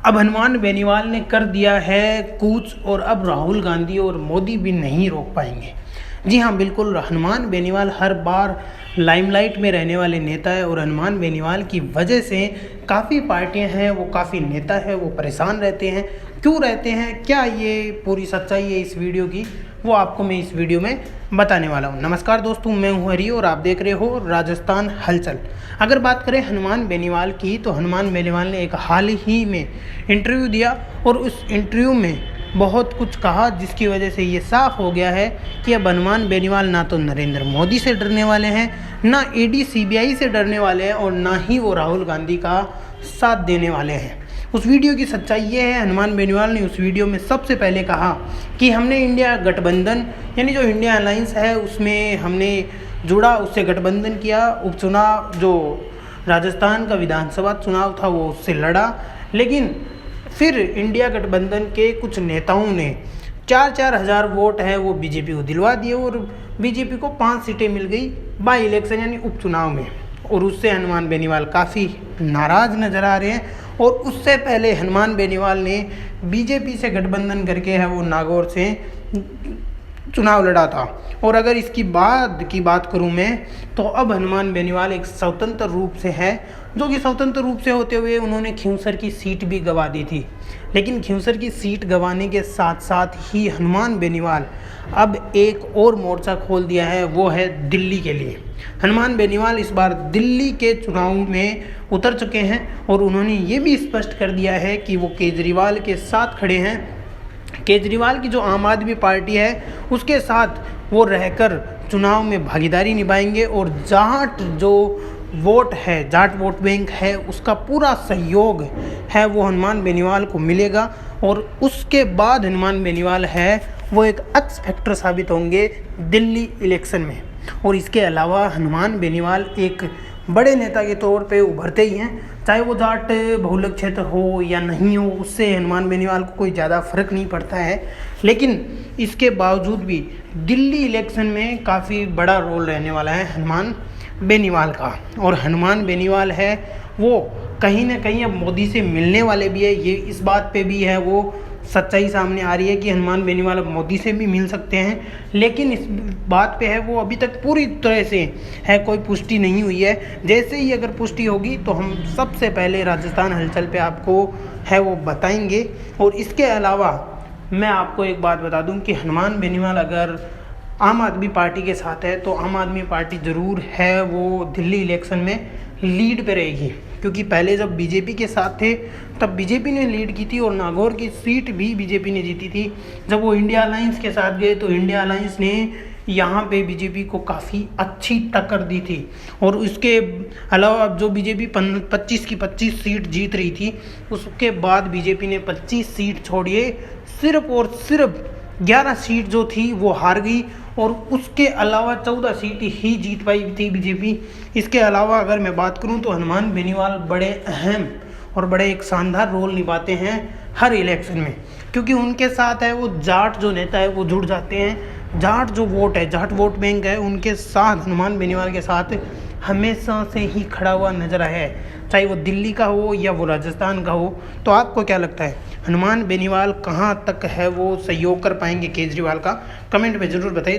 अब हनुमान बेनीवाल ने कर दिया है कूच और अब राहुल गांधी और मोदी भी नहीं रोक पाएंगे। जी हाँ, बिल्कुल, हनुमान बेनीवाल हर बार लाइमलाइट में रहने वाले नेता है और हनुमान बेनीवाल की वजह से काफ़ी पार्टियां हैं, वो काफ़ी नेता है, वो परेशान रहते हैं। क्यों रहते हैं, क्या ये पूरी सच्चाई है इस वीडियो की, वो आपको मैं इस वीडियो में बताने वाला हूँ। नमस्कार दोस्तों, मैं हूँ हरी और आप देख रहे हो राजस्थान हलचल। अगर बात करें हनुमान बेनीवाल की, तो हनुमान बेनीवाल ने एक हाल ही में इंटरव्यू दिया और उस इंटरव्यू में बहुत कुछ कहा, जिसकी वजह से ये साफ हो गया है कि अब हनुमान बेनीवाल ना तो नरेंद्र मोदी से डरने वाले हैं, ना ईडी सीबीआई से डरने वाले हैं और ना ही वो राहुल गांधी का साथ देने वाले हैं। उस वीडियो की सच्चाई ये है, हनुमान बेनीवाल ने उस वीडियो में सबसे पहले कहा कि हमने इंडिया गठबंधन यानी जो इंडिया अलायंस है उसमें हमने जुड़ा, उससे गठबंधन किया, उपचुनाव जो राजस्थान का विधानसभा चुनाव था वो उससे लड़ा, लेकिन फिर इंडिया गठबंधन के कुछ नेताओं ने 4-4 हज़ार वोट है वो बीजेपी को दिलवा दिए और बीजेपी को 5 सीटें मिल गई बाई इलेक्शन यानी उपचुनाव में, और उससे हनुमान बेनीवाल काफ़ी नाराज़ नज़र आ रहे हैं। और उससे पहले हनुमान बेनीवाल ने बीजेपी से गठबंधन करके है वो नागौर से चुनाव लड़ा था। और अगर इसकी बाद की बात करूं मैं, तो अब हनुमान बेनीवाल एक स्वतंत्र रूप से है, जो कि स्वतंत्र रूप से होते हुए उन्होंने खींवसर की सीट भी गंवा दी थी। लेकिन खींवसर की सीट गंवाने के साथ साथ ही हनुमान बेनीवाल अब एक और मोर्चा खोल दिया है, वो है दिल्ली के लिए। हनुमान बेनीवाल इस बार दिल्ली के चुनाव में उतर चुके हैं और उन्होंने ये भी स्पष्ट कर दिया है कि वो केजरीवाल के साथ खड़े हैं। केजरीवाल की जो आम आदमी पार्टी है उसके साथ वो रहकर चुनाव में भागीदारी निभाएंगे और जाट जो वोट है, जाट वोट बैंक है, उसका पूरा सहयोग है वो हनुमान बेनीवाल को मिलेगा। और उसके बाद हनुमान बेनीवाल है वो एक एक्स फैक्टर साबित होंगे दिल्ली इलेक्शन में। और इसके अलावा हनुमान बेनीवाल एक बड़े नेता के तौर पे उभरते ही हैं, चाहे वो जाट बहुलक क्षेत्र हो या नहीं हो, उससे हनुमान बेनीवाल को कोई ज़्यादा फर्क नहीं पड़ता है। लेकिन इसके बावजूद भी दिल्ली इलेक्शन में काफ़ी बड़ा रोल रहने वाला है हनुमान बेनीवाल का। और हनुमान बेनीवाल है वो कहीं ना कहीं अब मोदी से मिलने वाले भी है, ये इस बात पे भी है वो सच्चाई सामने आ रही है कि हनुमान बेनीवाल अब मोदी से भी मिल सकते हैं। लेकिन इस बात पे है वो अभी तक पूरी तरह से है कोई पुष्टि नहीं हुई है। जैसे ही अगर पुष्टि होगी तो हम सबसे पहले राजस्थान हलचल पे आपको है वो बताएंगे। और इसके अलावा मैं आपको एक बात बता दूं कि हनुमान बेनीवाल अगर आम आदमी पार्टी के साथ है तो आम आदमी पार्टी ज़रूर है वो दिल्ली इलेक्शन में लीड पे रहेगी, क्योंकि पहले जब बीजेपी के साथ थे तब बीजेपी ने लीड की थी और नागौर की सीट भी बीजेपी ने जीती थी। जब वो इंडिया अलायंस के साथ गए तो इंडिया अलायंस ने यहाँ पे बीजेपी को काफ़ी अच्छी टक्कर दी थी। और उसके अलावा अब जो बीजेपी 25 की 25 सीट जीत रही थी, उसके बाद बीजेपी ने 25 सीट छोड़िए सिर्फ और सिर्फ 11 सीट जो थी वो हार गई और उसके अलावा 14 सीट ही जीत पाई थी बीजेपी। इसके अलावा अगर मैं बात करूं तो हनुमान बेनीवाल बड़े अहम और बड़े एक शानदार रोल निभाते हैं हर इलेक्शन में, क्योंकि उनके साथ है वो जाट जो नेता है वो जुड़ जाते हैं। जाट जो वोट है, जाट वोट बैंक है, उनके साथ हनुमान बेनीवाल के साथ हमेशा से ही खड़ा हुआ नजर आया है, चाहे वो दिल्ली का हो या वो राजस्थान का हो। तो आपको क्या लगता है हनुमान बेनीवाल कहाँ तक है वो सहयोग कर पाएंगे केजरीवाल का? कमेंट में ज़रूर बताइए।